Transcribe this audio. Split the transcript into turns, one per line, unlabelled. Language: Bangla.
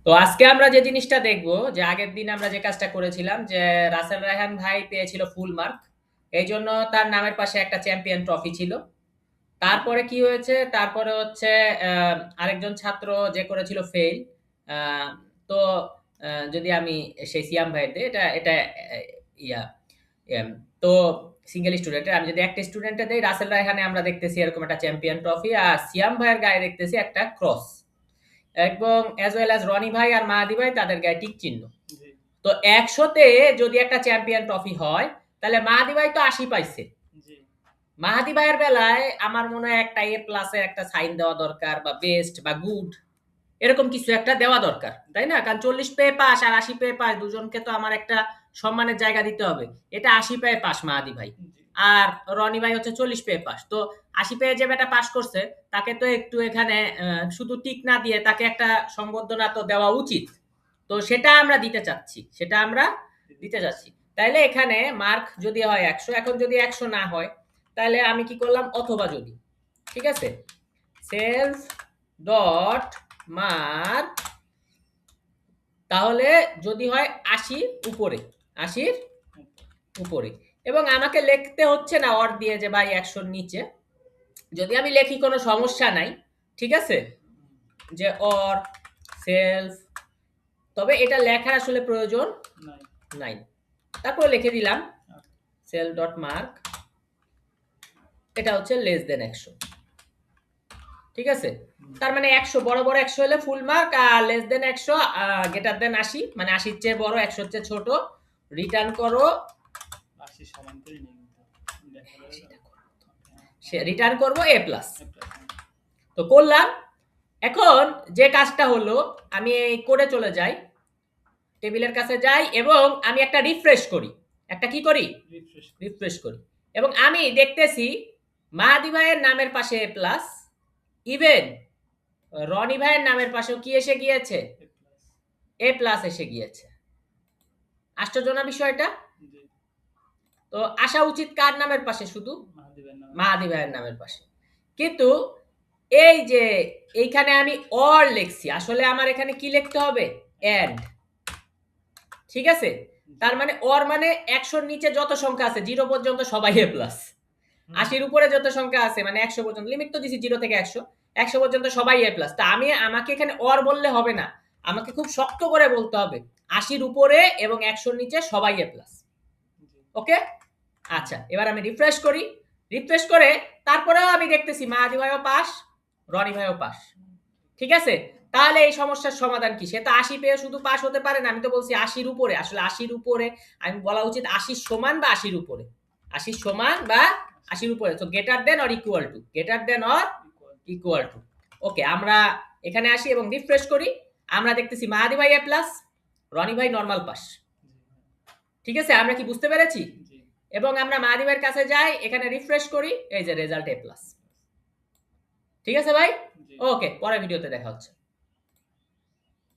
তো আজকে আমরা যে জিনিসটা দেখব, যে আগের দিন আমরা যে কাজটা করেছিলাম, যে রাসেল রায়হান ভাই পেয়েছিল ফুল মার্ক, এই জন্য তার নামের পাশে একটা চ্যাম্পিয়ন ট্রফি ছিল। তারপরে কি হয়েছে, তারপরে হচ্ছে আরেকজন ছাত্র যে করেছিল ফেল। তো যদি আমি সেই সিয়াম ভাইয়ের দিই, এটা এটা আহ, ইয়া এম, তো সিঙ্গেল স্টুডেন্টের আমি যদি একটা স্টুডেন্টে দেই, রাসেল রায়হানে আমরা দেখতেছি এরকম একটা চ্যাম্পিয়ন ট্রফি, আর সিয়াম ভাইয়ের গায়ে দেখতেছি একটা ক্রস, এবং অ্যাজ ওয়েল অ্যাজ রনি ভাই আর মাহাদি ভাই তাদের গায়ে টিক চিহ্ন। তো 100-তে যদি একটা চ্যাম্পিয়ন ট্রফি হয়, তাহলে মাহাদি ভাই তো 80 পাইছে। মাহাদি ভাইয়ের বেলায় আমার মনে হয় একটা এ প্লাসের একটা সাইন দেওয়া দরকার, বা বেস্ট বা গুড, এরকম কিছু একটা দেওয়া দরকার, তাই না? কারণ 40 পেয়ে পাস আর 80 পেয়ে পাস, দুজনকে তো আমার একটা সম্মানের জায়গা দিতে হবে। এটা 80 পেয়ে পাস মাহাদি ভাই, আর রনি ভাই হচ্ছে 40 পেয়ে পাস। তো 80 পেয়ে যে বেটা পাস করছে, তাকে তো একটু এখানে শুধু টিক না দিয়ে তাকে একটা সংবর্ধনা তো দেওয়া উচিত। তো সেটা আমরা দিতে চাচ্ছি, সেটা আমরা দিতে চাচ্ছি। তাইলে এখানে মার্ক যদি হয় 100, এখন যদি 100 না হয়, তাহলে আমি কি করলাম, অথবা যদি, ঠিক আছে, সেলফ ডট মার্ক, তাহলে যদি হয় 80 উপরে, 80 উপরে, এবং আমাকে লিখতে হচ্ছে না অর দিয়ে যে ভাই 100 নিচে। যদি আমি লিখি কোনো সমস্যা নাই, ঠিক আছে, যে অর সেলফ, তবে এটা লেখার আসলে প্রয়োজন নাই। তারপর লিখে দিলাম সেল ডট মার্ক, এটা হচ্ছে লেস দেন 100, ঠিক আছে। তার মানে 100 বড় বড় 100 হলে ফুল মার্ক, আর লেস দেন 100 গ্রেটার দেন 80, মানে 80 চেয়ে বড় 100 চেয়ে ছোট, রিটার্ন করো
80 সমান করে নিই,
সে রিটার্ন করব এ প্লাস। তো করলাম। এখন যে কাজটা হলো, আমি এই কোডে চলে যাই, টেবিলের কাছে যাই, এবং আমি একটা রিফ্রেশ করি, একটা কি করি, রিফ্রেশ করি, এবং আমি দেখতেছি মাহাদি ভাইয়ের নামের পাশে এ প্লাস, ইভেন রনি ভাইয়ের নামের পাশেও কি এসে গিয়েছে, এ প্লাস এসে গিয়েছে। আশ্চর্য না বিষয়টা? তো আসা উচিত কার নামের পাশে, শুধু মাহাদি ভাইয়ের নামের পাশে। কিন্তু এই যে এইখানে আমি অর লিখছি, আসলে আমার এখানে কি লিখতে হবে, এন্ড, ঠিক আছে। তার মানে অর মানে 100-র নিচে যত সংখ্যা আছে 0 পর্যন্ত সবাই এ প্লাস, 80-র উপরে যত সংখ্যা আছে মানে 100 পর্যন্ত, লিমিট তো দিছি 0 থেকে 100, 100 পর্যন্ত সবাই এ প্লাস। তা আমাকে এখানে অর বললে হবে না, আমাকে খুব শক্ত করে বলতে হবে 80-র উপরে এবং 100-র নিচে সবাই এ প্লাস। ওকে, আচ্ছা, এবার আমি রিফ্রেশ করি, রিফ্রেশ করে তারপরেও আমি দেখতেছি মাহাদি ভাইও পাস, রনি ভাইও পাস, ঠিক আছে। তাহলে এই সমস্যার সমাধান কি? সে তো 80 পেয়ে শুধু পাস হতে পারে না, আমি তো বলছি 80-র উপরে, আসলে 80-র উপরে আমি বলা উচিত 80 সমান বা 80-র উপরে, 80 সমান বা 80-র উপরে। তো greater than or equal to, greater than or equal to. Okay, আমরা এখানে আসি এবং রিফ্রেশ করি, আমরা দেখতেছি মাহাদি ভাই এ প্লাস, রনি ভাই নরমাল পাস, ঠিক আছে। আমরা কি বুঝতে পেরেছি? এবং আমরা মাহাদি ভাইয়ের কাছে যাই, এখানে রিফ্রেশ করি, এই যে রেজাল্ট এ প্লাস, ঠিক আছে ভাই। ওকে, পরের ভিডিওতে দেখা হচ্ছে।